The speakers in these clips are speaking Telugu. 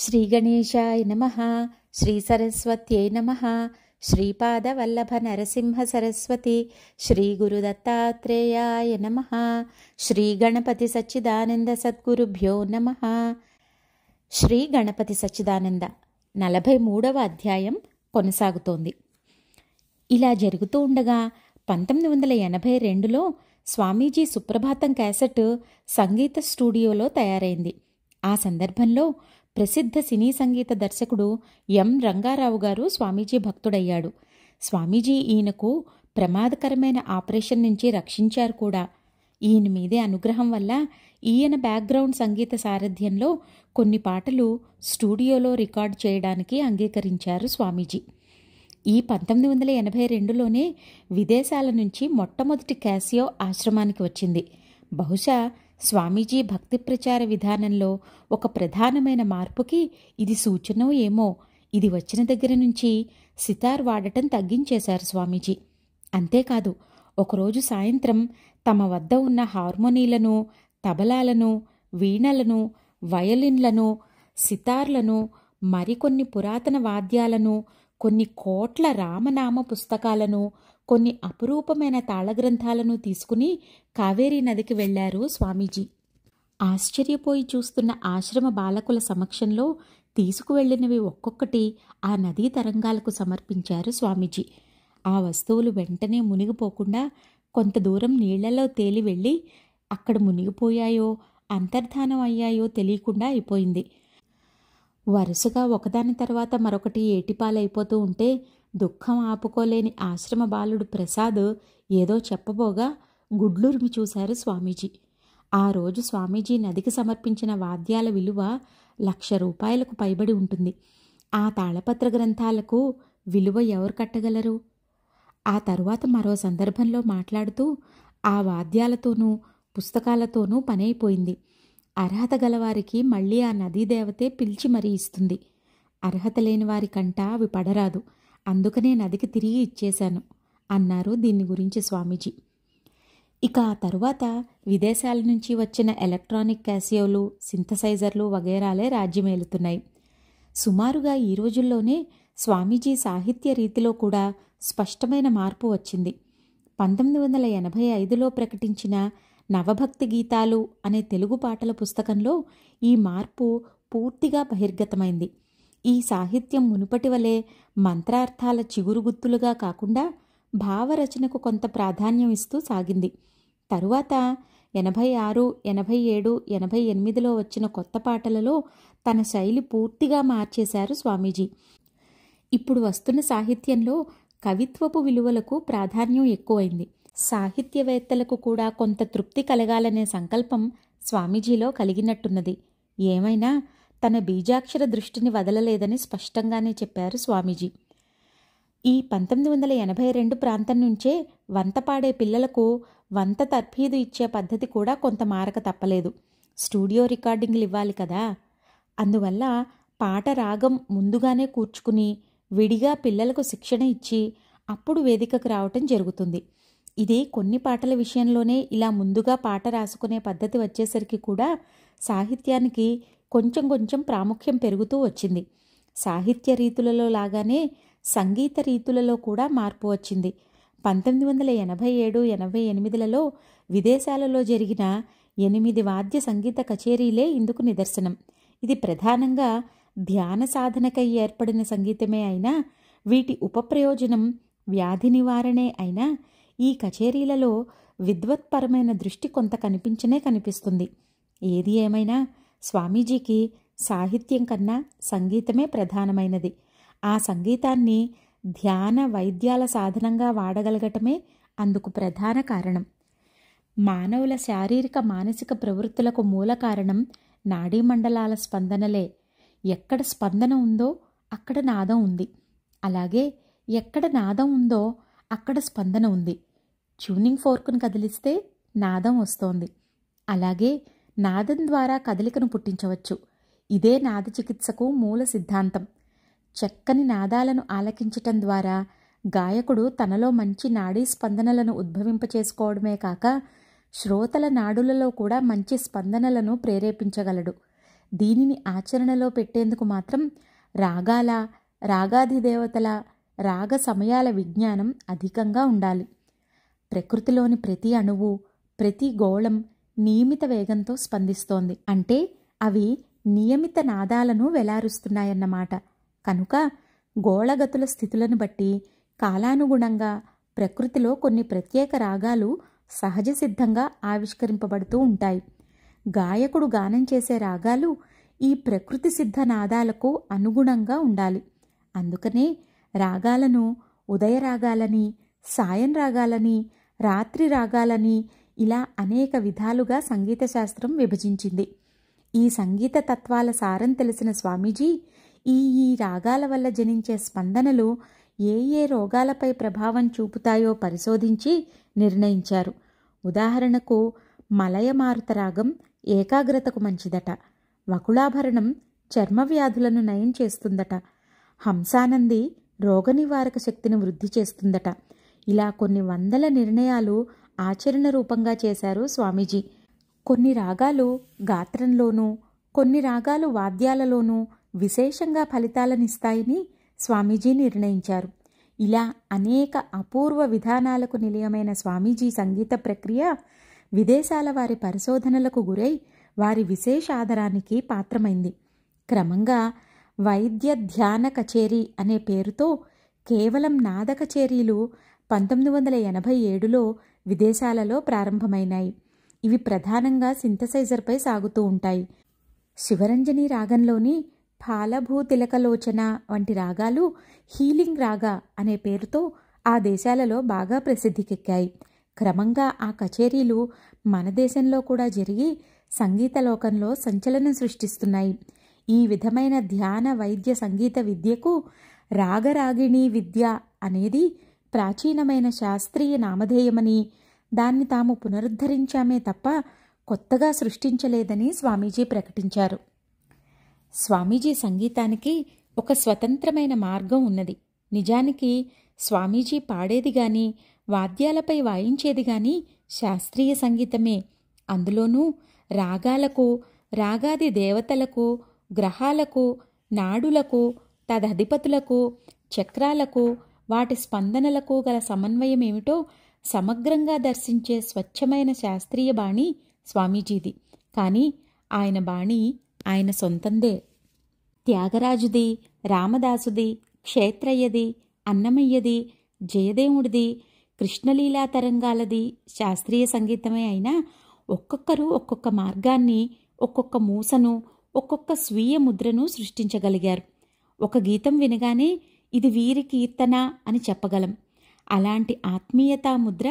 శ్రీగణేశాయ నమః. శ్రీ సరస్వత్యై నమః. శ్రీపాదవల్లభ నరసింహ సరస్వతి. శ్రీ గురుదత్తాత్రేయాయ నమః. శ్రీ గణపతి సచ్చిదానంద సద్గురుభ్యో నమః. శ్రీ గణపతి సచ్చిదానంద 43వ అధ్యాయం కొనసాగుతోంది. ఇలా జరుగుతూ ఉండగా 1982లో స్వామీజీ సుప్రభాతం క్యాసెట్ సంగీత స్టూడియోలో తయారైంది. ఆ సందర్భంలో ప్రసిద్ధ సినీ సంగీత దర్శకుడు ఎం రంగారావు గారు స్వామీజీ భక్తుడయ్యాడు. స్వామీజీ ఈయనకు ప్రమాదకరమైన ఆపరేషన్ నుంచి రక్షించారు కూడా. ఈయన మీదే అనుగ్రహం వల్ల ఈయన బ్యాక్గ్రౌండ్ సంగీత సారథ్యంలో కొన్ని పాటలు స్టూడియోలో రికార్డు చేయడానికి అంగీకరించారు స్వామీజీ. ఈ 1982లోనే విదేశాల నుంచి మొట్టమొదటి క్యాసియో ఆశ్రమానికి వచ్చింది. బహుశా స్వామీజీ భక్తి ప్రచార విధానంలో ఒక ప్రధానమైన మార్పుకి ఇది సూచనో ఏమో. ఇది వచ్చిన దగ్గర నుంచి సితార్ వాడటం తగ్గించేశారు స్వామీజీ. అంతేకాదు, ఒకరోజు సాయంత్రం తమ వద్ద ఉన్న హార్మోనీలను, తబలాలను, వీణలను, వయలిన్లను, సితార్లను, మరికొన్ని పురాతన వాద్యాలను, కొన్ని కోట్ల రామనామ పుస్తకాలను, కొన్ని అపురూపమైన తాళగ్రంథాలను తీసుకుని కావేరీ నదికి వెళ్లారు స్వామీజీ. ఆశ్చర్యపోయి చూస్తున్న ఆశ్రమ బాలకుల సమక్షంలో తీసుకువెళ్లినవి ఒక్కొక్కటి ఆ నదీ తరంగాలకు సమర్పించారు స్వామీజీ. ఆ వస్తువులు వెంటనే మునిగిపోకుండా కొంత దూరం నీళ్లలో తేలి వెళ్ళి అక్కడ మునిగిపోయాయో అంతర్ధానం అయ్యాయో తెలియకుండా అయిపోయింది. వరుసగా ఒకదాని తర్వాత మరొకటి ఏటిపాలైపోతూ ఉంటే దుఃఖం ఆపుకోలేని ఆశ్రమ బాలుడు ప్రసాద్ ఏదో చెప్పబోగా గుడ్లురిమి చూశారు స్వామీజీ. ఆ రోజు స్వామీజీ నదికి సమర్పించిన వాద్యాల విలువ 1,00,000 రూపాయలకు పైబడి ఉంటుంది. ఆ తాళపత్ర గ్రంథాలకు విలువ ఎవరు కట్టగలరు? ఆ తరువాత మరో సందర్భంలో మాట్లాడుతూ ఆ వాద్యాలతోనూ పుస్తకాలతోనూ పనైపోయింది. అర్హత గలవారికి మళ్ళీ ఆ నదీదేవతే పిలిచి మరీ ఇస్తుంది. అర్హత లేని వారికంట అవి పడరాదు. అందుకనే నదికి తిరిగి ఇచ్చేశాను అన్నారు దీని గురించి స్వామీజీ. ఇక ఆ తరువాత విదేశాల నుంచి వచ్చిన ఎలక్ట్రానిక్ క్యాసియోలు, సింథసైజర్లు వగైరాలే రాజ్యమేలుతున్నాయి. సుమారుగా ఈ రోజుల్లోనే స్వామీజీ సాహిత్య రీతిలో కూడా స్పష్టమైన మార్పు వచ్చింది. 1985లో ప్రకటించిన నవభక్తి గీతాలు అనే తెలుగు పాటల పుస్తకంలో ఈ మార్పు పూర్తిగా బహిర్గతమైంది. ఈ సాహిత్యం మునుపటి వలె మంత్రార్థాల చిగురుగుత్తులుగా కాకుండా భావరచనకు కొంత ప్రాధాన్యం ఇస్తూ సాగింది. తరువాత 86, 87, 88లో వచ్చిన కొత్త పాటలలో తన శైలి పూర్తిగా మార్చేశారు స్వామీజీ. ఇప్పుడు వస్తున్న సాహిత్యంలో కవిత్వపు విలువలకు ప్రాధాన్యం ఎక్కువైంది. సాహిత్యవేత్తలకు కూడా కొంత తృప్తి కలగాలనే సంకల్పం స్వామీజీలో కలిగినట్టున్నది. ఏమైనా తన బీజాక్షర దృష్టిని వదలలేదని స్పష్టంగానే చెప్పారు స్వామీజీ. ఈ 1982 ప్రాంతం నుంచే వంత పాడే పిల్లలకు వంత తర్ఫీదు ఇచ్చే పద్ధతి కూడా కొంత మారక తప్పలేదు. స్టూడియో రికార్డింగ్లు ఇవ్వాలి కదా. అందువల్ల పాట రాగం ముందుగానే కూర్చుకుని విడిగా పిల్లలకు శిక్షణ ఇచ్చి అప్పుడు వేదికకు రావటం జరుగుతుంది. ఇది కొన్ని పాటల విషయంలోనే ఇలా ముందుగా పాట రాసుకునే పద్ధతి వచ్చేసరికి కూడా సాహిత్యానికి కొంచెం కొంచెం ప్రాముఖ్యం పెరుగుతూ వచ్చింది. సాహిత్య రీతులలో లాగానే సంగీత రీతులలో కూడా మార్పు వచ్చింది. 1987, 88లలో విదేశాలలో జరిగిన 8 వాద్య సంగీత కచేరీలే ఇందుకు నిదర్శనం. ఇది ప్రధానంగా ధ్యాన సాధనకై ఏర్పడిన సంగీతమే అయినా, వీటి ఉపప్రయోజనం వ్యాధి నివారణే అయినా, ఈ కచేరీలలో విద్వత్పరమైన దృష్టి కొంత కనిపిస్తుంది. ఏది ఏమైనా స్వామీజీకి సాహిత్యం కన్నా సంగీతమే ప్రధానమైనది. ఆ సంగీతాన్ని ధ్యాన వైద్యాల సాధనంగా వాడగలగటమే అందుకు ప్రధాన కారణం. మానవుల శారీరక మానసిక ప్రవృత్తులకు మూల కారణం నాడీమండలాల స్పందనలే. ఎక్కడ స్పందన ఉందో అక్కడ నాదం ఉంది. అలాగే ఎక్కడ నాదం ఉందో అక్కడ స్పందన ఉంది. ట్యూనింగ్ ఫోర్కును కదిలిస్తే నాదం వస్తోంది. అలాగే నాదం ద్వారా కదలికను పుట్టించవచ్చు. ఇదే నాద చికిత్సకు మూల సిద్ధాంతం. చక్కని నాదాలను ఆలకించటం ద్వారా గాయకుడు తనలో మంచి నాడీ స్పందనలను ఉద్భవింపచేసుకోవడమే కాక శ్రోతల నాడులలో కూడా మంచి స్పందనలను ప్రేరేపించగలడు. దీనిని ఆచరణలో పెట్టేందుకు మాత్రం రాగాల, రాగాధిదేవతల, రాగ సమయాల విజ్ఞానం అధికంగా ఉండాలి. ప్రకృతిలోని ప్రతి అణువు, ప్రతి గోళం నియమిత వేగంతో స్పందిస్తోంది. అంటే అవి నియమిత నాదాలను వెలారుస్తున్నాయన్నమాట. కనుక గోళగతుల స్థితులను బట్టి కాలానుగుణంగా ప్రకృతిలో కొన్ని ప్రత్యేక రాగాలు సహజ సిద్ధంగా ఆవిష్కరింపబడుతూ ఉంటాయి. గాయకుడు గానం చేసే రాగాలు ఈ ప్రకృతి సిద్ధ నాదాలకు అనుగుణంగా ఉండాలి. అందుకనే రాగాలను ఉదయ రాగాలని, సాయం రాగాలని, రాత్రి రాగాలని ఇలా అనేక విధాలుగా సంగీత శాస్త్రం విభజించింది. ఈ సంగీత తత్వాల సారం తెలిసిన స్వామీజీ ఈ రాగాల వల్ల జనించే స్పందనలు ఏ ఏ రోగాలపై ప్రభావం చూపుతాయో పరిశోధించి నిర్ణయించారు. ఉదాహరణకు మలయమారుత రాగం ఏకాగ్రతకు మంచిదట, వకుళాభరణం చర్మవ్యాధులను నయం చేస్తుందట, హంసానంది రోగనివారక శక్తిని వృద్ధి చేస్తుందట. ఇలా కొన్ని వందల నిర్ణయాలు ఆచరణ రూపంగా చేశారు స్వామీజీ. కొన్ని రాగాలు గాత్రంలోనూ, కొన్ని రాగాలు వాద్యాలలోనూ విశేషంగా ఫలితాలనిస్తాయని స్వామీజీ నిర్ణయించారు. ఇలా అనేక అపూర్వ విధానాలకు నిలయమైన స్వామీజీ సంగీత ప్రక్రియ విదేశాల వారి పరిశోధనలకు గురై వారి విశేష ఆదరానికి పాత్రమైంది. క్రమంగా వైద్య ధ్యాన కచేరీ అనే పేరుతో కేవలం నాద కచేరీలు 1987లో విదేశాలలో ప్రారంభమైనాయి. ఇవి ప్రధానంగా సింథసైజర్పై సాగుతూ ఉంటాయి. శివరంజని రాగంలోని ఫాలభూతిలకలోచన వంటి రాగాలు హీలింగ్ రాగా అనే పేరుతో ఆ దేశాలలో బాగా ప్రసిద్ధికెక్కాయి. క్రమంగా ఆ కచేరీలు మన దేశంలో కూడా జరిగి సంగీత లోకంలో సంచలనం సృష్టిస్తున్నాయి. ఈ విధమైన ధ్యాన వైద్య సంగీత విద్యకు రాగరాగిణీ విద్య అనేది ప్రాచీనమైన శాస్త్రీయ నామధేయమని, దాన్ని తాము పునరుద్ధరించామే తప్ప కొత్తగా సృష్టించలేదని స్వామీజీ ప్రకటించారు. స్వామీజీ సంగీతానికి ఒక స్వతంత్రమైన మార్గం ఉన్నది. నిజానికి స్వామీజీ పాడేది గాని, వాద్యాలపై వాయించేది గాని శాస్త్రీయ సంగీతమే. అందులోనూ రాగాలకు, రాగాది దేవతలకు, గ్రహాలకు, నాడులకు, తదధిపతులకు, చక్రాలకు, వాటి స్పందనలకు గల సమన్వయం ఏమిటో సమగ్రంగా దర్శించే స్వచ్ఛమైన శాస్త్రీయ బాణి స్వామీజీది. కానీ ఆయన బాణి ఆయన సొంతందే. త్యాగరాజుది, రామదాసుది, క్షేత్రయ్యది, అన్నమయ్యది, జయదేవుడిది, కృష్ణలీలా తరంగాలది శాస్త్రీయ సంగీతమే అయినా ఒక్కొక్కరు ఒక్కొక్క మార్గాన్ని, ఒక్కొక్క మూసను, ఒక్కొక్క స్వీయ ముద్రను సృష్టించగలిగారు. ఒక గీతం వినగానే ఇది వీరి కీర్తన అని చెప్పగలం. అలాంటి ఆత్మీయతా ముద్ర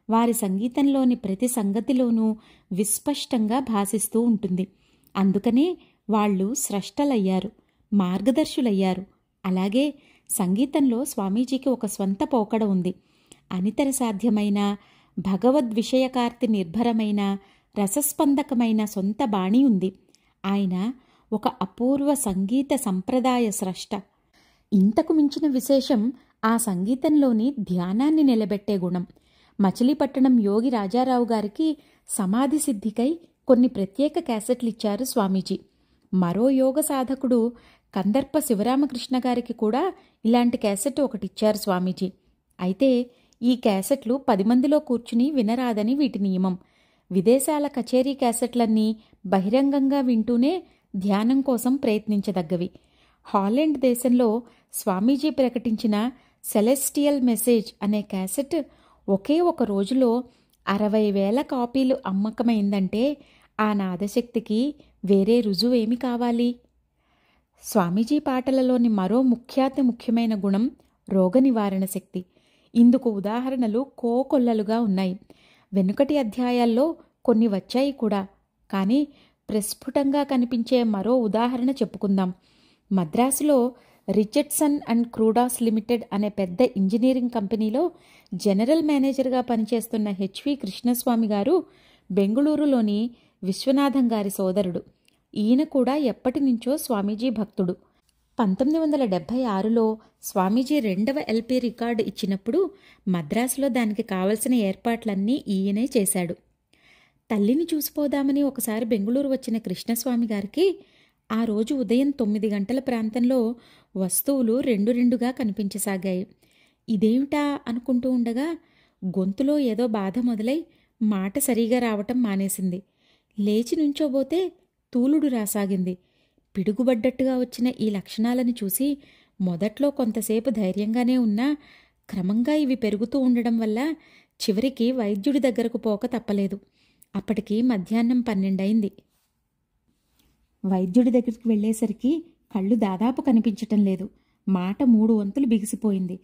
వారి సంగీతంలోని ప్రతి సంగతిలోనూ విస్పష్టంగా భాసిస్తూ ఉంటుంది. అందుకనే వాళ్ళు స్రష్టలయ్యారు, మార్గదర్శులయ్యారు. అలాగే సంగీతంలో స్వామీజీకి ఒక స్వంత పోకడ ఉంది. అనితర సాధ్యమైన, భగవద్విషయకార్తి నిర్భరమైన, రసస్పందకమైన సొంత బాణి ఉంది. ఆయన ఒక అపూర్వ సంగీత సంప్రదాయ స్రష్ట. ఇంతకు మించిన విశేషం ఆ సంగీతంలోని ధ్యానాన్ని నిలబెట్టే గుణం. మచిలీపట్నం యోగి రాజారావు గారికి సమాధి సిద్ధికై కొన్ని ప్రత్యేక క్యాసెట్లు ఇచ్చారు స్వామీజీ. మరో యోగ సాధకుడు కందర్ప శివరామకృష్ణ గారికి కూడా ఇలాంటి క్యాసెట్ ఒకటిచ్చారు స్వామీజీ. అయితే ఈ క్యాసెట్లు 10 మందిలో కూర్చుని వినరాదని వీటి నియమం. విదేశాల కచేరీ క్యాసెట్లన్నీ బహిరంగంగా వింటూనే ధ్యానం కోసం ప్రయత్నించదగ్గవి. హాలెండ్ దేశంలో స్వామీజీ ప్రకటించిన సెలెస్టియల్ మెసేజ్ అనే క్యాసెట్ ఒకే ఒక రోజులో 60,000 కాపీలు అమ్మకమైందంటే ఆ నాదశక్తికి వేరే రుజువేమి కావాలి? స్వామీజీ పాటలలోని మరో ముఖ్యమైన గుణం రోగ నివారణ శక్తి. ఇందుకు ఉదాహరణలు కోకొల్లలుగా ఉన్నాయి. వెనుకటి అధ్యాయాల్లో కొన్ని వచ్చాయి కూడా. కానీ ప్రస్ఫుటంగా కనిపించే మరో ఉదాహరణ చెప్పుకుందాం. మద్రాసులో రిచర్డ్సన్ అండ్ క్రూడాస్ లిమిటెడ్ అనే పెద్ద ఇంజనీరింగ్ కంపెనీలో జనరల్ మేనేజర్గా పనిచేస్తున్న హెచ్వి కృష్ణస్వామి గారు బెంగుళూరులోని విశ్వనాథం గారి సోదరుడు. ఈయన కూడా ఎప్పటినుంచో స్వామీజీ భక్తుడు. 1976లో స్వామీజీ 2వ ఎల్పి రికార్డు ఇచ్చినప్పుడు మద్రాసులో దానికి కావలసిన ఏర్పాట్లన్నీ ఈయనే చేశాడు. తల్లిని చూసిపోదామని ఒకసారి బెంగుళూరు వచ్చిన కృష్ణస్వామి గారికి ఆ రోజు ఉదయం 9 గంటల ప్రాంతంలో వస్తువులు రెండు రెండుగా కనిపించసాగాయి. ఇదేమిటా అనుకుంటూ ఉండగా గొంతులో ఏదో బాధ మొదలై మాట సరిగా రావటం మానేసింది. లేచి నుంచోబోతే తూలుడు రాసాగింది. పిడుగుబడ్డట్టుగా వచ్చిన ఈ లక్షణాలను చూసి మొదట్లో కొంతసేపు ధైర్యంగానే ఉన్నా క్రమంగా ఇవి పెరుగుతూ ఉండడం వల్ల చివరికి వైద్యుడి దగ్గరకు పోక తప్పలేదు. అప్పటికి మధ్యాహ్నం 12 అయింది. వైద్యుడి దగ్గరికి వెళ్ళేసరికి కళ్ళు దాదాపు కనిపించటం లేదు. మాట 3 వంతులు బిగిసిపోయింది.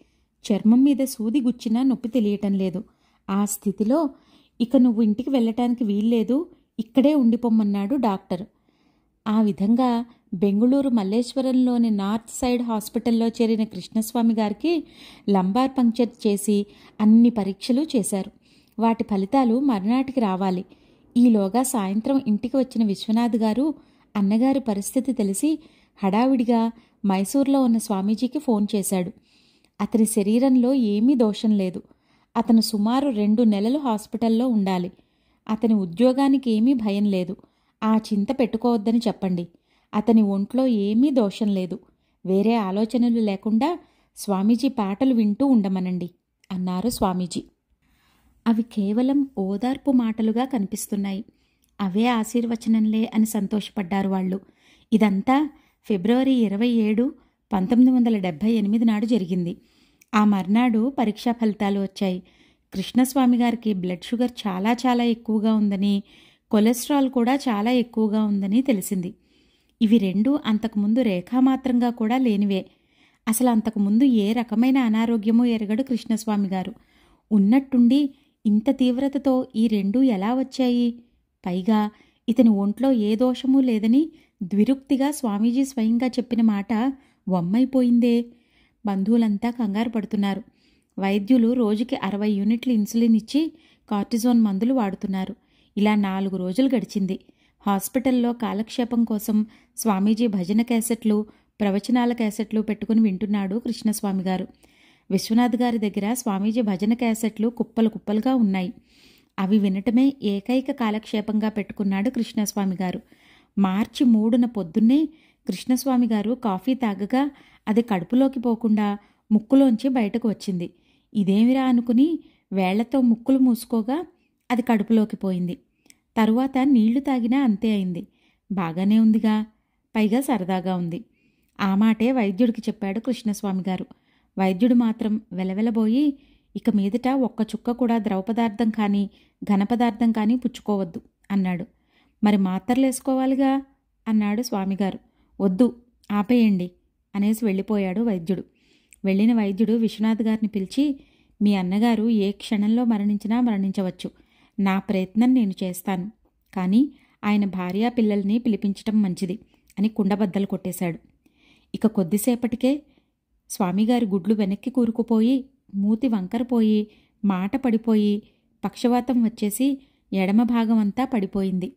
చర్మం మీద సూది గుచ్చినా నొప్పి తెలియటం లేదు. ఆ స్థితిలో ఇక నువ్వు ఇంటికి వెళ్ళటానికి వీల్లేదు, ఇక్కడే ఉండిపోమ్మన్నాడు డాక్టర్. ఆ విధంగా బెంగుళూరు మల్లేశ్వరంలోని నార్త్ సైడ్ హాస్పిటల్లో చేరిన కృష్ణస్వామి గారికి లంబార్ పంక్చర్ చేసి అన్ని పరీక్షలు చేశారు. వాటి ఫలితాలు మర్నాటికి రావాలి. ఈలోగా సాయంత్రం ఇంటికి వచ్చిన విశ్వనాథ్ గారు అన్నగారి పరిస్థితి తెలిసి హడావిడిగా మైసూర్లో ఉన్న స్వామీజీకి ఫోన్ చేశాడు. అతని శరీరంలో ఏమీ దోషం లేదు. అతను సుమారు 2 నెలలు హాస్పిటల్లో ఉండాలి. అతని ఉద్యోగానికి ఏమీ భయం లేదు. ఆ చింత పెట్టుకోవద్దని చెప్పండి. అతని ఒంట్లో ఏమీ దోషం లేదు. వేరే ఆలోచనలు లేకుండా స్వామీజీ పాటలు వింటూ ఉండమనండి అన్నారు స్వామీజీ. అవి కేవలం ఓదార్పు మాటలుగా కనిపిస్తున్నాయి. అవే ఆశీర్వచనంలే అని సంతోషపడ్డారు వాళ్ళు. ఇదంతా ఫిబ్రవరి 27, 1978 నాడు జరిగింది. ఆ మర్నాడు పరీక్షా ఫలితాలు వచ్చాయి. కృష్ణస్వామి గారికి బ్లడ్ షుగర్ చాలా చాలా ఎక్కువగా ఉందని, కొలెస్ట్రాల్ కూడా చాలా ఎక్కువగా ఉందని తెలిసింది. ఇవి రెండూ అంతకుముందు రేఖామాత్రంగా కూడా లేనివే. అసలు అంతకుముందు ఏ రకమైన అనారోగ్యమూ ఎరగడు కృష్ణస్వామి గారు. ఉన్నట్టుండి ఇంత తీవ్రతతో ఈ రెండూ ఎలా వచ్చాయి? పైగా ఇతని ఒంట్లో ఏ దోషమూ లేదని ద్విరుక్తిగా స్వామీజీ స్వయంగా చెప్పిన మాట వమ్మైపోయిందే. బంధువులంతా కంగారు పడుతున్నారు. వైద్యులు రోజుకి 60 యూనిట్లు ఇన్సులిన్ ఇచ్చి కార్టిజోన్ మందులు వాడుతున్నారు. ఇలా 4 రోజులు గడిచింది. హాస్పిటల్లో కాలక్షేపం కోసం స్వామీజీ భజన క్యాసెట్లు, ప్రవచనాల క్యాసెట్లు పెట్టుకుని వింటున్నాడు కృష్ణస్వామి గారు. విశ్వనాథ్ గారి దగ్గర స్వామీజీ భజన క్యాసెట్లు కుప్పలు కుప్పలుగా ఉన్నాయి. అవి వినటమే ఏకైక కాలక్షేపంగా పెట్టుకున్నాడు కృష్ణస్వామి గారు. మార్చి 3న పొద్దున్నే కృష్ణస్వామి గారు కాఫీ తాగగా అది కడుపులోకి పోకుండా ముక్కులోంచి బయటకు వచ్చింది. ఇదేమిరా అనుకుని వేళ్లతో ముక్కులు మూసుకోగా అది కడుపులోకి పోయింది. తరువాత నీళ్లు తాగినా అంతే అయింది. బాగానే ఉందిగా, పైగా సరదాగా ఉంది. ఆ మాటే వైద్యుడికి చెప్పాడు కృష్ణస్వామి గారు. వైద్యుడు మాత్రం వెలవెలబోయి, ఇక మీదట ఒక్క చుక్క కూడా ద్రవపదార్థం కానీ ఘనపదార్థం కానీ పుచ్చుకోవద్దు అన్నాడు. మరి మాత్రలేసుకోవాలిగా అన్నాడు స్వామిగారు. వద్దు, ఆపేయండి అనేసి వెళ్ళిపోయాడు వైద్యుడు. వెళ్ళిన వైద్యుడు విశ్వనాథ్ గారిని పిలిచి, మీ అన్నగారు ఏ క్షణంలో మరణించినా మరణించవచ్చు. నా ప్రయత్నం నేను చేస్తాను. కానీ ఆయన భార్యా పిల్లల్ని పిలిపించటం మంచిది అని కుండబద్దలు కొట్టేశాడు. ఇక కొద్దిసేపటికే స్వామిగారి గుడ్లు వెనక్కి కూరుకుపోయి, మూతి వంకరపోయి, మాట పడిపోయి, పక్షవాతం వచ్చేసి ఎడమ భాగం అంతా పడిపోయింది.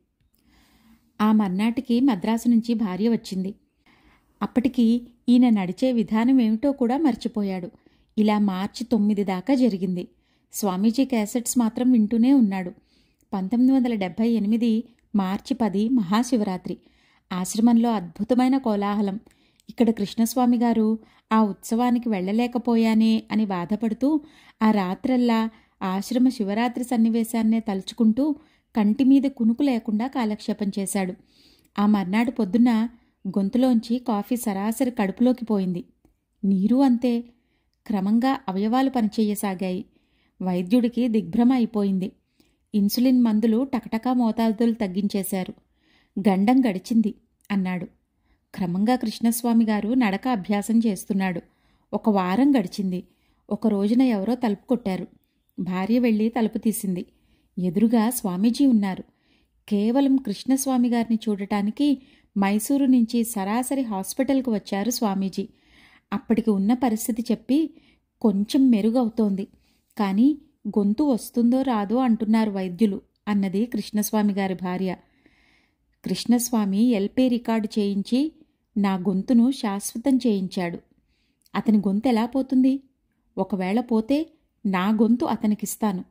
ఆ మర్నాటికి మద్రాసు నుంచి భార్య వచ్చింది. అప్పటికి ఈయన నడిచే విధానం ఏమిటో కూడా మర్చిపోయాడు. ఇలా మార్చి 9 దాకా జరిగింది. స్వామీజీ క్యాసెట్స్ మాత్రం వింటూనే ఉన్నాడు. 1978 మార్చి 10 మహాశివరాత్రి. ఆశ్రమంలో అద్భుతమైన కోలాహలం. ఇక్కడ కృష్ణస్వామి గారు ఆ ఉత్సవానికి వెళ్ళలేకపోయానే అని బాధపడుతూ ఆ రాత్రల్లా ఆశ్రమ శివరాత్రి సన్నివేశాన్నే తలుచుకుంటూ కంటి మీద కునుకు లేకుండా కాలక్షేపం చేశాడు. ఆ మర్నాడు పొద్దున్న గొంతులోంచి కాఫీ సరాసరి కడుపులోకి పోయింది. నీరు అంతే. క్రమంగా అవయవాలు పనిచేయసాగాయి. వైద్యుడికి దిగ్భ్రమ అయిపోయింది. ఇన్సులిన్ మందులు టకటకా మోతాదులు తగ్గించేశారు. గండం గడిచింది అన్నాడు. క్రమంగా కృష్ణస్వామి గారు నడక అభ్యాసం చేస్తున్నాడు. 1 వారం గడిచింది. ఒక రోజున ఎవరో తలుపు కొట్టారు. భార్య వెళ్ళి తలుపు తీసింది. ఎదురుగా స్వామీజీ ఉన్నారు. కేవలం కృష్ణస్వామి గారిని చూడటానికి మైసూరు నుంచి సరాసరి హాస్పిటల్కు వచ్చారు స్వామీజీ. అప్పటికి ఉన్న పరిస్థితి చెప్పి, కొంచెం మెరుగవుతోంది, కానీ గొంతు వస్తుందో రాదో అంటున్నారు వైద్యులు అన్నది కృష్ణస్వామి గారి భార్య. కృష్ణస్వామి ఎల్పీ రికార్డు చేయించి నా గొంతును శాశ్వతం చేయించాడు. అతని గొంతు ఎలా పోతుంది? ఒకవేళ పోతే నా గొంతు అతనికిస్తాను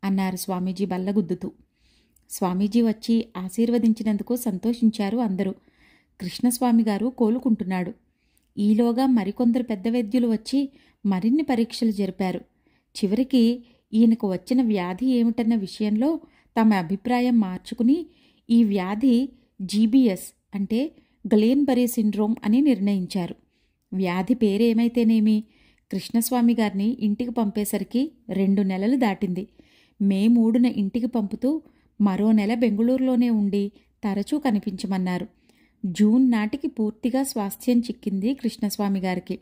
అన్నారు స్వామీజీ బల్లగుద్దుతూ. స్వామీజీ వచ్చి ఆశీర్వదించినందుకు సంతోషించారు అందరూ. కృష్ణస్వామి గారు కోలుకుంటున్నాడు. ఈలోగా మరికొందరు పెద్ద వైద్యులు వచ్చి మరిన్ని పరీక్షలు జరిపారు. చివరికి ఈయనకు వచ్చిన వ్యాధి ఏమిటన్న విషయంలో తమ అభిప్రాయం మార్చుకుని ఈ వ్యాధి జీబీఎస్ అంటే గ్లేన్బరీ సిండ్రోమ్ అని నిర్ణయించారు. వ్యాధి పేరేమైతేనేమి కృష్ణస్వామి గారిని ఇంటికి పంపేసరికి 2 నెలలు దాటింది. మే 3న ఇంటికి పంపుతూ మరో నెల బెంగుళూరులోనే ఉండి తరచూ కనిపించమన్నారు. జూన్ నాటికి పూర్తిగా స్వాస్థ్యం చిక్కింది కృష్ణస్వామి గారికి.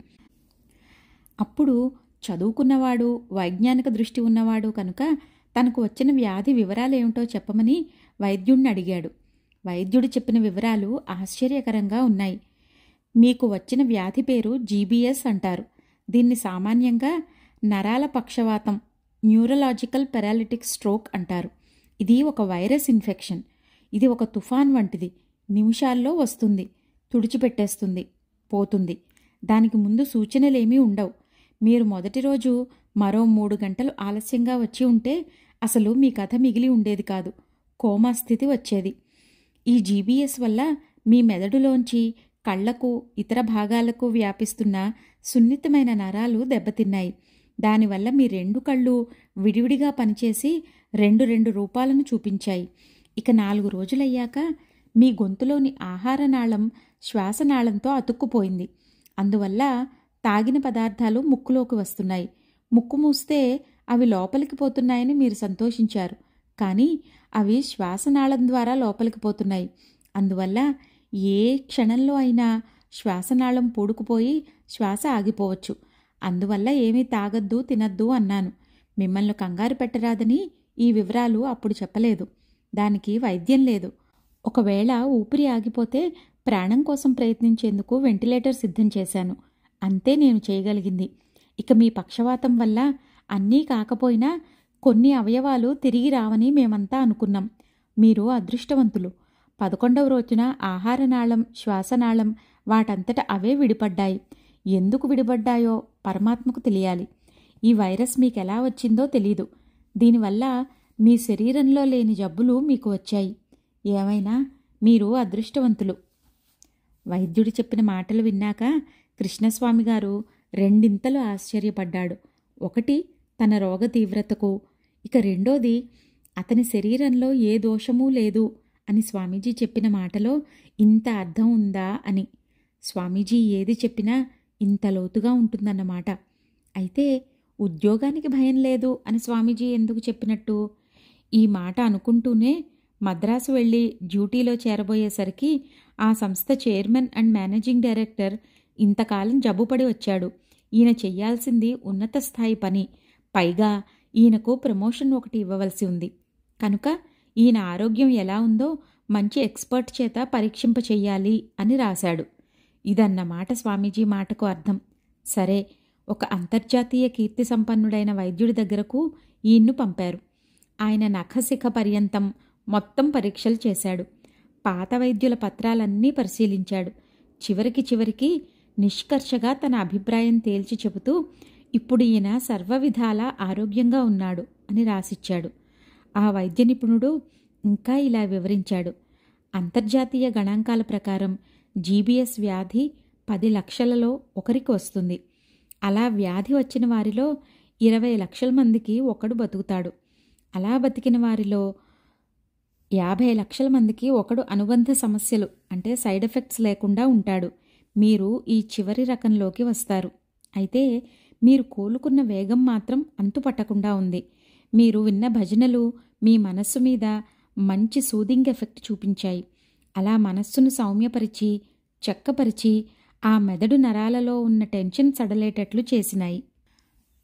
అప్పుడు చదువుకున్నవాడు, వైజ్ఞానిక దృష్టి ఉన్నవాడు కనుక తనకు వచ్చిన వ్యాధి వివరాలేమిటో చెప్పమని వైద్యుణ్ణి అడిగాడు. వైద్యుడు చెప్పిన వివరాలు ఆశ్చర్యకరంగా ఉన్నాయి. మీకు వచ్చిన వ్యాధి పేరు జీబీఎస్ అంటారు. దీన్ని సామాన్యంగా నరాల పక్షవాతం, న్యూరలాజికల్ పెరాలిటిక్ స్ట్రోక్ అంటారు. ఇది ఒక వైరస్ ఇన్ఫెక్షన్. ఇది ఒక తుఫాన్ వంటిది. నిమిషాల్లో వస్తుంది, తుడిచిపెట్టేస్తుంది, పోతుంది. దానికి ముందు సూచనలేమీ ఉండవు. మీరు మొదటి రోజు మరో 3 గంటలు ఆలస్యంగా వచ్చి ఉంటే అసలు మీ కథ మిగిలి ఉండేది కాదు. కోమా స్థితి వచ్చేది. ఈ జీబీఎస్ వల్ల మీ మెదడులోంచి కళ్లకు, ఇతర భాగాలకు వ్యాపిస్తున్న సున్నితమైన నరాలు దెబ్బతిన్నాయి. దానివల్ల మీ 2 కళ్ళు విడివిడిగా పనిచేసి 2 రూపాలను చూపించాయి. ఇక 4 రోజులయ్యాక మీ గొంతులోని ఆహారనాళం శ్వాసనాళంతో అతుక్కుపోయింది. అందువల్ల తాగిన పదార్థాలు ముక్కులోకి వస్తున్నాయి. ముక్కు మూస్తే అవి లోపలికి పోతున్నాయని మీరు సంతోషించారు. కానీ అవి శ్వాసనాళం ద్వారా లోపలికి పోతున్నాయి. అందువల్ల ఏ క్షణంలో అయినా శ్వాసనాళం పూడుకుపోయి శ్వాస ఆగిపోవచ్చు. అందువల్ల ఏమీ తాగొద్దు, తినద్దు అన్నాను. మిమ్మల్ని కంగారు పెట్టరాదని ఈ వివరాలు అప్పుడు చెప్పలేదు. దానికి వైద్యం లేదు. ఒకవేళ ఊపిరి ఆగిపోతే ప్రాణం కోసం ప్రయత్నించేందుకు వెంటిలేటర్ సిద్ధం చేశాను. అంతే నేను చేయగలిగింది. ఇక మీ పక్షవాతం వల్ల అన్నీ కాకపోయినా కొన్ని అవయవాలు తిరిగి రావని మేమంతా అనుకున్నాం. మీరు అదృష్టవంతులు. 11వ రోజున ఆహారనాళం, శ్వాసనాళం వాటంతట అవే విడిపడ్డాయి. ఎందుకు విడిపడ్డాయో పరమాత్మకు తెలియాలి. ఈ వైరస్ మీకెలా వచ్చిందో తెలీదు. దీనివల్ల మీ శరీరంలో లేని జబ్బులు మీకు వచ్చాయి. ఏమైనా మీరు అదృష్టవంతులు. వైద్యుడు చెప్పిన మాటలు విన్నాక కృష్ణస్వామి గారు రెండింతలు ఆశ్చర్యపడ్డాడు. ఒకటి తన రోగ తీవ్రతకు, ఇక రెండోది అతని శరీరంలో ఏ దోషమూ లేదు అని స్వామీజీ చెప్పిన మాటలో ఇంత అర్థం ఉందా అని. స్వామీజీ ఏది చెప్పినా ఇంత లోతుగా ఉంటుందన్నమాట. అయితే ఉద్యోగానికి భయం లేదు అని స్వామీజీ ఎందుకు చెప్పినట్టు? ఈ మాట అనుకుంటూనే మద్రాసు వెళ్ళి డ్యూటీలో చేరబోయేసరికి ఆ సంస్థ చైర్మన్ అండ్ మేనేజింగ్ డైరెక్టర్ ఇంతకాలం జబ్బుపడి వచ్చాడు. ఈయన చెయ్యాల్సింది ఉన్నత స్థాయి పని. పైగా ఈయనకు ప్రమోషన్ ఒకటి ఇవ్వవలసి ఉంది. కనుక ఈయన ఆరోగ్యం ఎలా ఉందో మంచి ఎక్స్పర్ట్ చేత పరీక్షింప చెయ్యాలి అని రాశాడు. ఇదన్నమాట స్వామీజీ మాటకు అర్థం. సరే, ఒక అంతర్జాతీయ కీర్తి సంపన్నుడైన వైద్యుడి దగ్గరకు ఈయన్ను పంపారు. ఆయన నఖశిఖ పర్యంతం మొత్తం పరీక్షలు చేశాడు. పాత వైద్యుల పత్రాలన్నీ పరిశీలించాడు. చివరికి నిష్కర్షగా తన అభిప్రాయం తేల్చి చెబుతూ ఇప్పుడు ఈయన సర్వవిధాలా ఆరోగ్యంగా ఉన్నాడు అని రాసిచ్చాడు. ఆ వైద్య నిపుణుడు ఇంకా ఇలా వివరించాడు. అంతర్జాతీయ గణాంకాల ప్రకారం జీబీఎస్ వ్యాధి 10 లక్షలలో ఒకరికి వస్తుంది. అలా వ్యాధి వచ్చిన వారిలో 20 లక్షల మందికి ఒకడు బతుకుతాడు. అలా బతికిన వారిలో 50 లక్షల మందికి ఒకడు అనుబంధ సమస్యలు అంటే సైడ్ ఎఫెక్ట్స్ లేకుండా ఉంటాడు. మీరు ఈ చివరి రకంలోకి వస్తారు. అయితే మీరు కోలుకున్న వేగం మాత్రం అంతుపట్టకుండా ఉంది. మీరు విన్న భజనలు మీ మనస్సు మీద మంచి సూదింగ్ ఎఫెక్ట్ చూపించాయి. అలా మనస్సును సౌమ్యపరిచి, చక్కపరిచి ఆ మెదడు నరాలలో ఉన్న టెన్షన్ సడలేటట్లు చేసినాయి.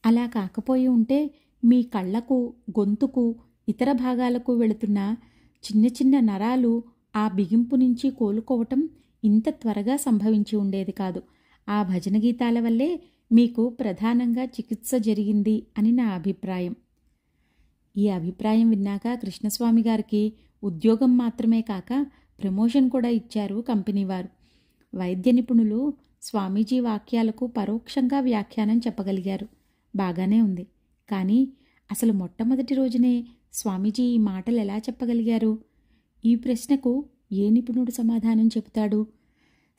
అలా కాకపోయి ఉంటే మీ కళ్ళకు, గొంతుకు, ఇతర భాగాలకు వెళుతున్న చిన్న చిన్న నరాలు ఆ బిగింపు నుంచి కోలుకోవటం ఇంత త్వరగా సంభవించి ఉండేది కాదు. ఆ భజన గీతాల వల్లే మీకు ప్రధానంగా చికిత్స జరిగింది అని నా అభిప్రాయం. ఈ అభిప్రాయం విన్నాక కృష్ణస్వామి గారికి ఉద్యోగం మాత్రమే కాక ప్రమోషన్ కూడా ఇచ్చారు కంపెనీ వారు. వైద్య నిపుణులు స్వామీజీ వాక్యాలకు పరోక్షంగా వ్యాఖ్యానం చెప్పగలిగారు. బాగానే ఉంది. కానీ అసలు మొట్టమొదటి రోజునే స్వామీజీ ఈ మాటలు ఎలా చెప్పగలిగారు? ఈ ప్రశ్నకు ఏ నిపుణుడు సమాధానం చెబుతాడు?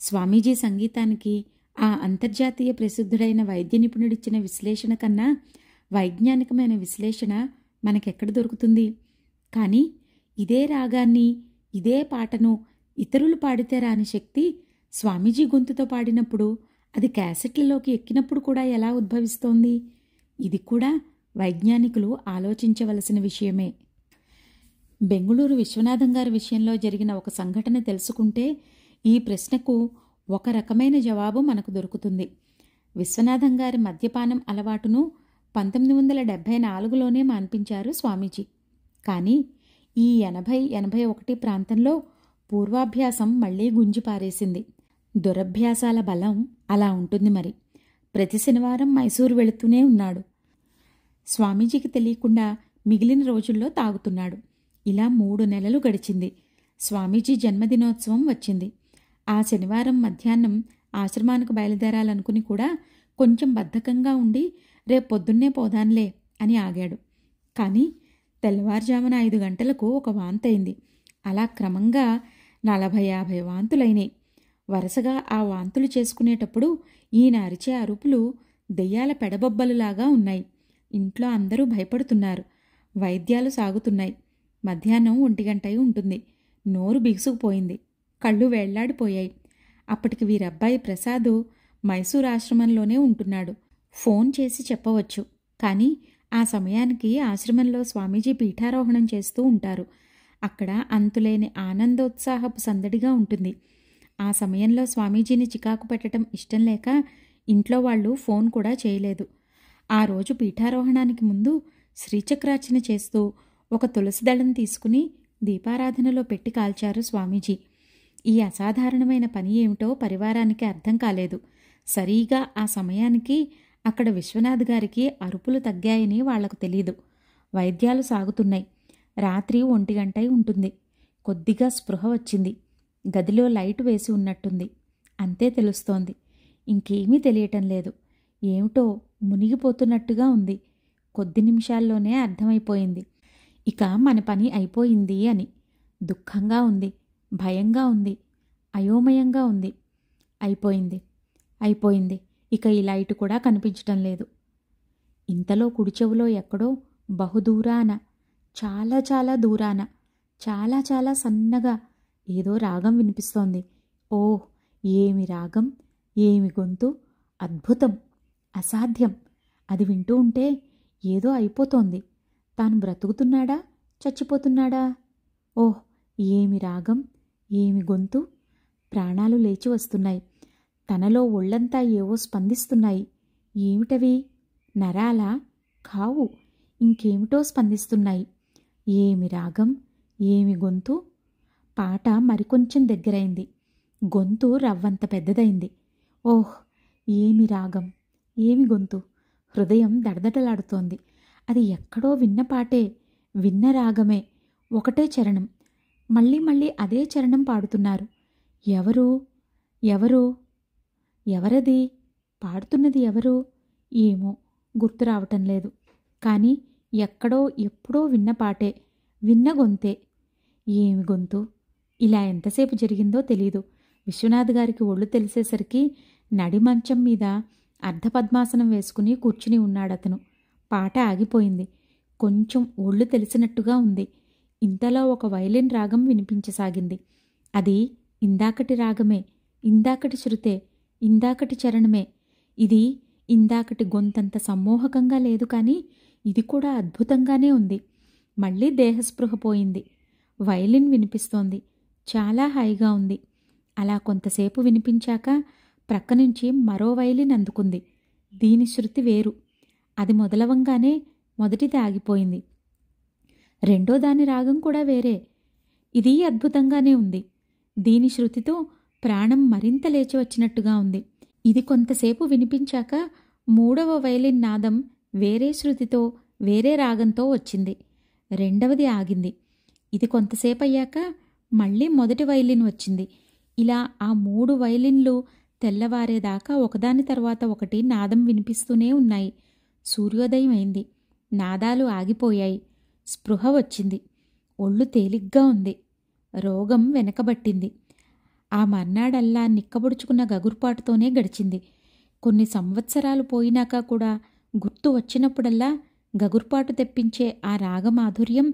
స్వామీజీ సంగీతానికి ఆ అంతర్జాతీయ ప్రసిద్ధుడైన వైద్య నిపుణుడిచ్చిన విశ్లేషణ కన్నా వైజ్ఞానికమైన విశ్లేషణ మనకెక్కడ దొరుకుతుంది? కానీ ఇదే రాగాన్ని, ఇదే పాటను ఇతరులు పాడితే రాని శక్తి స్వామీజీ గొంతుతో పాడినప్పుడు, అది క్యాసెట్లలోకి ఎక్కినప్పుడు కూడా ఎలా ఉద్భవిస్తోంది? ఇది కూడా వైజ్ఞానికులు ఆలోచించవలసిన విషయమే. బెంగుళూరు విశ్వనాథం గారి విషయంలో జరిగిన ఒక సంఘటన తెలుసుకుంటే ఈ ప్రశ్నకు ఒక రకమైన జవాబు మనకు దొరుకుతుంది. విశ్వనాథం గారి మద్యపానం అలవాటును 1974లోనే మాన్పించారు స్వామీజీ. కానీ ఈ 80-81 ప్రాంతంలో పూర్వాభ్యాసం మళ్లీ గుంజిపారేసింది. దురభ్యాసాల బలం అలా ఉంటుంది మరి. ప్రతి శనివారం మైసూరు వెళుతూనే ఉన్నాడు. స్వామీజీకి తెలియకుండా మిగిలిన రోజుల్లో తాగుతున్నాడు. ఇలా 3 నెలలు గడిచింది. స్వామీజీ జన్మదినోత్సవం వచ్చింది. ఆ శనివారం మధ్యాహ్నం ఆశ్రమానికి బయలుదేరాలనుకుని కూడా కొంచెం బద్ధకంగా ఉండి రేపు పొద్దున్నే పోదాన్లే అని ఆగాడు. కానీ తెల్లవారుజామున 5 గంటలకు ఒక వాంతయింది. అలా క్రమంగా 40-50 వాంతులైనాయి. వరుసగా ఆ వాంతులు చేసుకునేటప్పుడు ఈయన అరిచే అరుపులు దెయ్యాల పెడబొబ్బలులాగా ఉన్నాయి. ఇంట్లో అందరూ భయపడుతున్నారు. వైద్యాలు సాగుతున్నాయి. మధ్యాహ్నం 1 గంట ఉంటుంది. నోరు బిగుసుకుపోయింది. కళ్ళు వేళ్లాడిపోయాయి. అప్పటికి వీరబ్బాయి ప్రసాదు మైసూరు ఆశ్రమంలోనే ఉంటున్నాడు. ఫోన్ చేసి చెప్పవచ్చు. కానీ ఆ సమయానికి ఆశ్రమంలో స్వామీజీ పీఠారోహణం చేస్తూ ఉంటారు. అక్కడ అంతులేని ఆనందోత్సాహపు సందడిగా ఉంటుంది. ఆ సమయంలో స్వామీజీని చికాకు పెట్టడం ఇష్టం లేక ఇంట్లో వాళ్ళు ఫోన్ కూడా చేయలేదు. ఆ రోజు పీఠారోహణానికి ముందు శ్రీచక్రార్చన చేస్తూ ఒక తులసి దళం తీసుకుని దీపారాధనలో పెట్టి కాల్చారు స్వామీజీ. ఈ అసాధారణమైన పని ఏమిటో పరివారానికి అర్థం కాలేదు. సరీగా ఆ సమయానికి అక్కడ విశ్వనాథ్ గారికి అరుపులు తగ్గాయని వాళ్లకు తెలీదు. వైద్యాలు సాగుతున్నాయి. రాత్రి 1 గంట ఉంటుంది. కొద్దిగా స్పృహ వచ్చింది. గదిలో లైటు వేసి ఉన్నట్టుంది. అంతే తెలుస్తోంది. ఇంకేమీ తెలియటం లేదు. ఏమిటో మునిగిపోతున్నట్టుగా ఉంది. కొద్ది నిమిషాల్లోనే అర్థమైపోయింది ఇక మన పని అయిపోయింది అని. దుఃఖంగా ఉంది, భయంగా ఉంది, అయోమయంగా ఉంది. అయిపోయింది. ఇక ఈ లైటు కూడా కనిపించటం లేదు. ఇంతలో కుడి చెవులో ఎక్కడో బహుదూరాన, చాలా చాలా దూరాన, చాలా చాలా సన్నగా ఏదో రాగం వినిపిస్తోంది. ఓహ్, ఏమి రాగం, ఏమి గొంతు! అద్భుతం, అసాధ్యం. అది వింటూ ఉంటే ఏదో అయిపోతోంది. తాను బ్రతుకుతున్నాడా, చచ్చిపోతున్నాడా? ఓహ్, ఏమి రాగం, ఏమి గొంతు! ప్రాణాలు లేచి వస్తున్నాయి. తనలో ఒళ్ళంతా ఏవో స్పందిస్తున్నాయి. ఏమిటవి? నరాలా? కావు, ఇంకేమిటో స్పందిస్తున్నాయి. ఏమి రాగం, ఏమి గొంతు! పాట మరికొంచెం దగ్గరైంది. గొంతు రవ్వంత పెద్దదైంది. ఓహ్, ఏమి రాగం, ఏమి గొంతు! హృదయం దడదడలాడుతోంది. అది ఎక్కడో విన్న పాటే, విన్న రాగమే. ఒకటే చరణం. మళ్ళీ మళ్ళీ అదే చరణం పాడుతున్నారు. ఎవరు? ఎవరది? పాడుతున్నది ఎవరు? ఏమో గుర్తు రావటం లేదు. కానీ ఎక్కడో ఎప్పుడో విన్న పాటే, విన్న గొంతే. ఏమి గొంతు! ఇలా ఎంతసేపు జరిగిందో తెలీదు. విశ్వనాథ్ గారికి ఒళ్ళు తెలిసేసరికి నడిమంచం మీద అర్ధపద్మాసనం వేసుకుని కూర్చుని ఉన్నాడతను. పాట ఆగిపోయింది. కొంచెం ఒళ్ళు తెలిసినట్టుగా ఉంది. ఇంతలో ఒక వైలిన్ రాగం వినిపించసాగింది. అది ఇందాకటి రాగమే, ఇందాకటి శృతే, ఇందాకటి చరణమే. ఇది ఇందాకటి గొంతంత సమ్మోహకంగా లేదు, కానీ ఇది కూడా అద్భుతంగానే ఉంది. మళ్ళీ దేహస్పృహ పోయింది. వైలిన్ వినిపిస్తోంది. చాలా హాయిగా ఉంది. అలా కొంతసేపు వినిపించాక ప్రక్కనుంచి మరో వైలిన్ అందుకుంది. దీని శృతి వేరు. అది మొదలవంగానే మొదటిది ఆగిపోయింది. రెండో దాని రాగం కూడా వేరే. ఇది అద్భుతంగానే ఉంది. దీని శృతితో ప్రాణం మరింత లేచి వచ్చినట్టుగా ఉంది. ఇది కొంతసేపు వినిపించాక మూడవ వైలిన్ నాదం వేరే శృతితో, వేరే రాగంతో వచ్చింది. రెండవది ఆగింది. ఇది కొంతసేపు అయ్యాక మళ్ళీ మొదటి వైలిన్ వచ్చింది. ఇలా ఆ 3 వైలిన్లు తెల్లవారేదాకా ఒకదాని తర్వాత ఒకటి నాదం వినిపిస్తూనే ఉన్నాయి. సూర్యోదయం అయింది. నాదాలు ఆగిపోయాయి. స్పృహ వచ్చింది. ఒళ్ళు తేలిగ్గా ఉంది. రోగం వెనకబట్టింది. ఆ మర్నాడల్లా నిక్కబొడుచుకున్న గగుర్పాటుతోనే గడిచింది. కొన్ని సంవత్సరాలు పోయినాక కూడా గుర్తు వచ్చినప్పుడల్లా గగుర్పాటు తెప్పించే ఆ రాగమాధుర్యం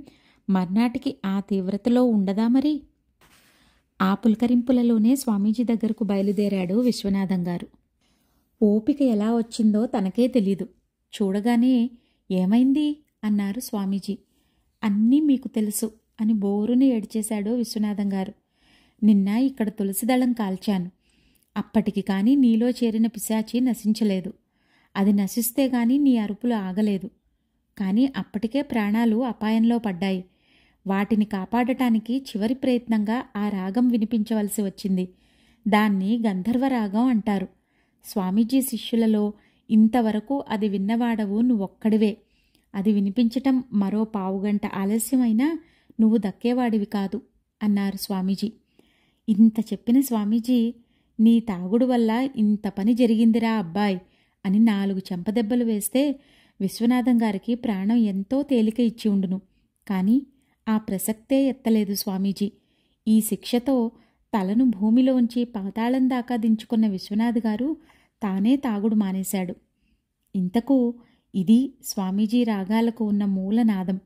మర్నాటికి ఆ తీవ్రతలో ఉండదా మరి? ఆ పులకరింపులలోనే స్వామీజీ దగ్గరకు బయలుదేరాడు విశ్వనాథం గారు. ఓపిక ఎలా వచ్చిందో తనకే తెలీదు. చూడగానే ఏమైంది అన్నారు స్వామీజీ. అన్నీ మీకు తెలుసు అని బోరుని ఏడ్చేశాడు విశ్వనాథం గారు. నిన్న ఇక్కడ తులసిదళం కాల్చాను. అప్పటికి కాని నీలో చేరిన పిశాచి నశించలేదు. అది నశిస్తే గాని నీ అరుపులు ఆగలేదు. కాని అప్పటికే ప్రాణాలు అపాయంలో పడ్డాయి. వాటిని కాపాడటానికి చివరి ప్రయత్నంగా ఆ రాగం వినిపించవలసి వచ్చింది. దాన్ని గంధర్వరాగం అంటారు. స్వామీజీ శిష్యులలో ఇంతవరకు అది విన్నవాడవు నువ్వొక్కడివే. అది వినిపించటం మరో పావుగంట ఆలస్యమైనా నువ్వు దక్కేవాడివి కాదు అన్నారు స్వామీజీ. ఇంత చెప్పిన స్వామీజీ, నీ తాగుడు వల్ల ఇంత పని జరిగిందిరా అబ్బాయ్ అని 4 చెంపదెబ్బలు వేస్తే విశ్వనాథం గారికి ప్రాణం ఎంతో తేలిక ఇచ్చి ఉండును. కాని ఆ ప్రసక్తే ఎత్తలేదు స్వామీజీ. ఈ శిక్షతో తలను భూమిలోంచి పాతాళం దాకా దించుకున్న విశ్వనాథ్ గారు తానే తాగుడు మానేశాడు. ఇంతకు ఇది స్వామీజీ రాగాలకు ఉన్న మూలనాదం.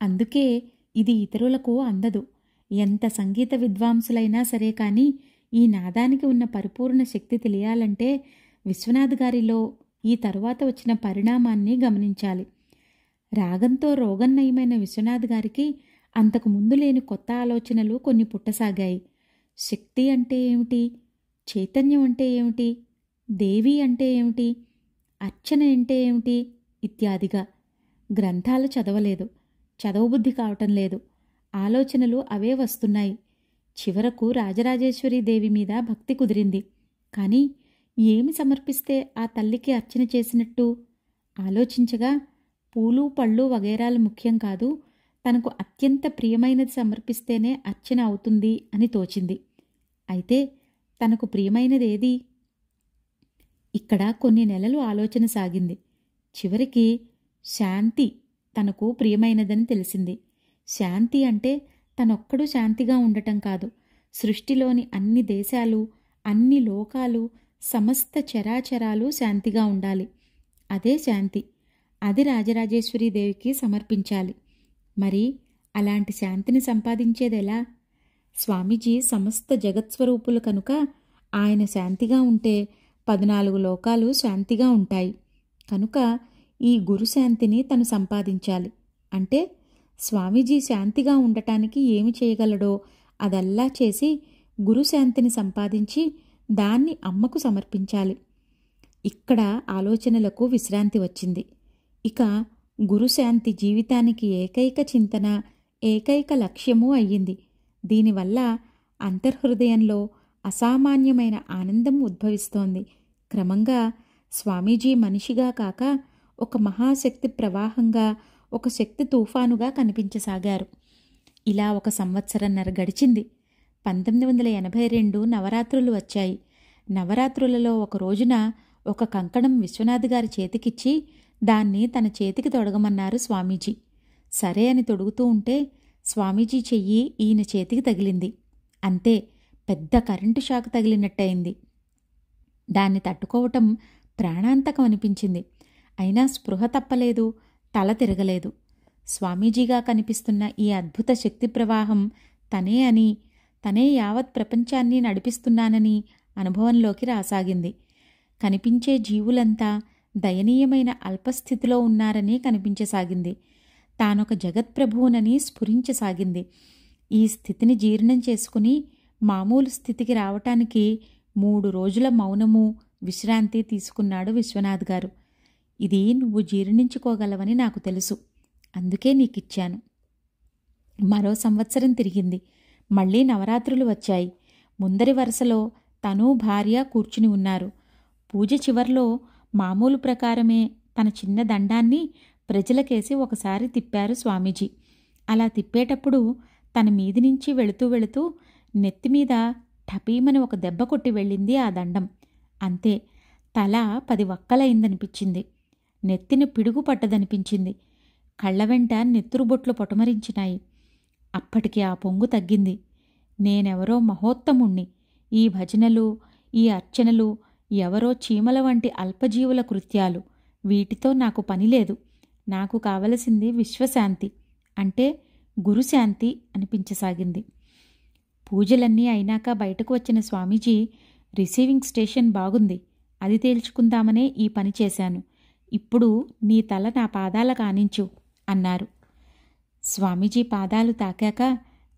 అందుకే ఇది ఇతరులకు అందదు. ఎంత సంగీత విద్వాంసులైనా సరే కానీ ఈ నాదానికి ఉన్న పరిపూర్ణ శక్తి తెలియాలంటే విశ్వనాథ్ గారిలో ఈ తరువాత వచ్చిన పరిణామాన్ని గమనించాలి. రాగంతో రోగం నయమైన విశ్వనాథ్ గారికి అంతకు ముందు లేని కొత్త ఆలోచనలు కొన్ని పుట్టసాగాయి. శక్తి అంటే ఏమిటి? చైతన్యం అంటే ఏమిటి? దేవి అంటే ఏమిటి? అర్చన అంటే ఏమిటి? ఇత్యాదిగా. గ్రంథాలు చదవలేదు. చదవబుద్ధి కావటం లేదు. ఆలోచనలు అవే వస్తున్నాయి. చివరకు రాజరాజేశ్వరీ దేవి మీద భక్తి కుదిరింది. కానీ ఏమి సమర్పిస్తే ఆ తల్లికి అర్చన చేసినట్టు? ఆలోచించగా పూలు పళ్ళు వగైరాలు ముఖ్యం కాదు, తనకు అత్యంత ప్రియమైనది సమర్పిస్తేనే అర్చన అవుతుంది అని తోచింది. అయితే తనకు ప్రియమైనదేది? ఇక్కడ కొన్ని నెలలు ఆలోచన సాగింది. చివరికి శాంతి తనకు ప్రియమైనదని తెలిసింది. శాంతి అంటే తనొక్కడు శాంతిగా ఉండటం కాదు, సృష్టిలోని అన్ని దేశాలు, అన్ని లోకాలు, సమస్త చరాచరాలు శాంతిగా ఉండాలి. అదే శాంతి. అది రాజరాజేశ్వరీ దేవికి సమర్పించాలి. మరి అలాంటి శాంతిని సంపాదించేదెలా? స్వామీజీ సమస్త జగత్స్వరూపులు కనుక ఆయన శాంతిగా ఉంటే 14 లోకాలు శాంతిగా ఉంటాయి. కనుక ఈ గురుశాంతిని తను సంపాదించాలి. అంటే స్వామీజీ శాంతిగా ఉండటానికి ఏమి చేయగలడో అదల్లా చేసి గురుశాంతిని సంపాదించి దాన్ని అమ్మకు సమర్పించాలి. ఇక్కడ ఆలోచనలకు విశ్రాంతి వచ్చింది. ఇక గురుశాంతి జీవితానికి ఏకైక చింతన, ఏకైక లక్ష్యమూ అయ్యింది. దీనివల్ల అంతర్హృదయంలో అసామాన్యమైన ఆనందం ఉద్భవిస్తోంది. క్రమంగా స్వామీజీ మనిషిగా కాక ఒక మహాశక్తి ప్రవాహంగా, ఒక శక్తి తుఫానుగా కనిపించసాగారు. ఇలా 1 సంవత్సరన్నర గడిచింది. 1982 నవరాత్రులు వచ్చాయి. నవరాత్రులలో ఒక రోజున ఒక కంకణం విశ్వనాథ్ గారి చేతికిచ్చి దాన్ని తన చేతికి తొడగమన్నారు స్వామీజీ. సరే అని తొడుగుతూ ఉంటే స్వామీజీ చెయ్యి ఈయన చేతికి తగిలింది. అంతే, పెద్ద కరెంటు షాక్ తగిలినట్టయింది. దాన్ని తట్టుకోవటం ప్రాణాంతకం అనిపించింది. అయినా స్పృహ తప్పలేదు, తల తిరగలేదు. స్వామీజీగా కనిపిస్తున్న ఈ అద్భుత శక్తి ప్రవాహం తనే అని, తనే యావత్ ప్రపంచాన్ని నడిపిస్తున్నానని అనుభవంలోకి రాసాగింది. కనిపించే జీవులంతా దయనీయమైన అల్పస్థితిలో ఉన్నారని కనిపించసాగింది. తానొక జగత్ప్రభువునని స్ఫురించసాగింది. ఈ స్థితిని జీర్ణం చేసుకుని మామూలు స్థితికి రావటానికి 3 రోజుల మౌనము, విశ్రాంతి తీసుకున్నాడు విశ్వనాథ్ గారు. ఇది నువ్వు జీర్ణించుకోగలవని నాకు తెలుసు, అందుకే నీకిచ్చాను. మరో సంవత్సరం తిరిగింది. మళ్లీ నవరాత్రులు వచ్చాయి. ముందరి వరుసలో తను భార్య కూర్చుని ఉన్నారు. పూజ చివర్లో మామూలు ప్రకారమే తన చిన్న దండాన్ని ప్రజలకేసి ఒకసారి తిప్పారు స్వామీజీ. అలా తిప్పేటప్పుడు తన మీది నుంచి వెళుతూ వెళుతూ నెత్తిమీద ఠపీమని ఒక దెబ్బ కొట్టి వెళ్ళింది ఆ దండం. అంతే, తల 10 వక్కలైందనిపించింది. నెత్తిని పిడుగు పట్టదనిపించింది. కళ్ళ వెంట నెత్తురుబొట్లు పొటమరించినాయి. అప్పటికి ఆ పొంగు తగ్గింది. నేనెవరో మహోత్తముణ్ణి, ఈ భజనలు, ఈ అర్చనలు ఎవరో చీమల వంటి అల్పజీవుల కృత్యాలు. వీటితో నాకు పనిలేదు. నాకు కావలసింది విశ్వశాంతి, అంటే గురుశాంతి అనిపించసాగింది. పూజలన్నీ అయినాక బయటకు వచ్చిన స్వామీజీ, రిసీవింగ్ స్టేషన్ బాగుంది, అది తేల్చుకుందామనే ఈ పని చేశాను. ఇప్పుడు నీ తల నా పాదాలకు ఆనించు అన్నారు. స్వామీజీ పాదాలు తాకాక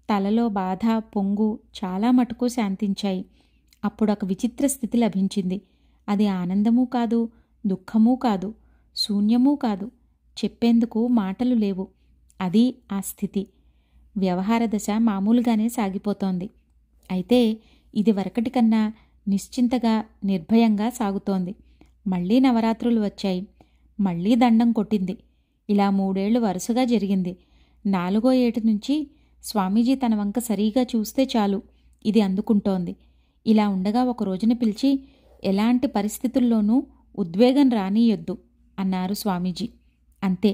తలలో బాధ, పొంగు చాలా మటుకు శాంతించాయి. అప్పుడొక విచిత్ర స్థితి లభించింది. అది ఆనందమూ కాదు, దుఃఖమూ కాదు, శూన్యమూ కాదు. చెప్పేందుకు మాటలు లేవు. అది ఆ స్థితి. వ్యవహార దశ మామూలుగానే సాగిపోతోంది. అయితే ఇది వరకటి కన్నా నిశ్చింతగా, నిర్భయంగా సాగుతోంది. మళ్లీ నవరాత్రులు వచ్చాయి. మళ్లీ దండం కొట్టింది. ఇలా 3 ఏళ్లు వరుసగా జరిగింది. 4వ ఏటి నుంచి స్వామీజీ తన వంక సరిగా చూస్తే చాలు, ఇది అందుకుంటోంది. ఇలా ఉండగా ఒక రోజున పిలిచి, ఎలాంటి పరిస్థితుల్లోనూ ఉద్వేగం రానీయొద్దు అన్నారు స్వామీజీ. అంతే.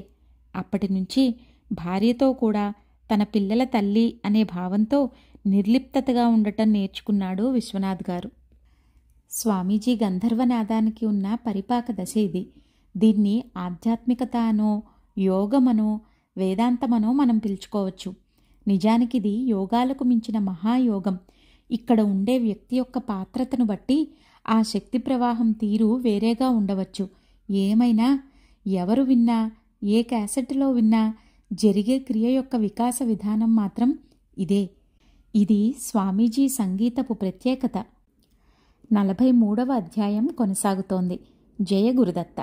అప్పటినుంచి భార్యతో కూడా తన పిల్లల తల్లి అనే భావంతో నిర్లిప్తతగా ఉండటం నేర్చుకున్నాడు విశ్వనాథ్ గారు. స్వామీజీ గంధర్వనాదానికి ఉన్న పరిపాక దశ ఇది. దీన్ని ఆధ్యాత్మికత అనో, యోగమనో, వేదాంతమనో మనం పిలుచుకోవచ్చు. నిజానికిది యోగాలకు మించిన మహాయోగం. ఇక్కడ ఉండే వ్యక్తి యొక్క పాత్రతను బట్టి ఆ శక్తి ప్రవాహం తీరు వేరేగా ఉండవచ్చు. ఏమైనా, ఎవరు విన్నా, ఏ క్యాసెట్లో విన్నా జరిగే క్రియ యొక్క వికాస విధానం మాత్రం ఇదే. ఇది స్వామీజీ సంగీతపు ప్రత్యేకత. 43వ అధ్యాయం కొనసాగుతోంది. జయ గురుదత్త.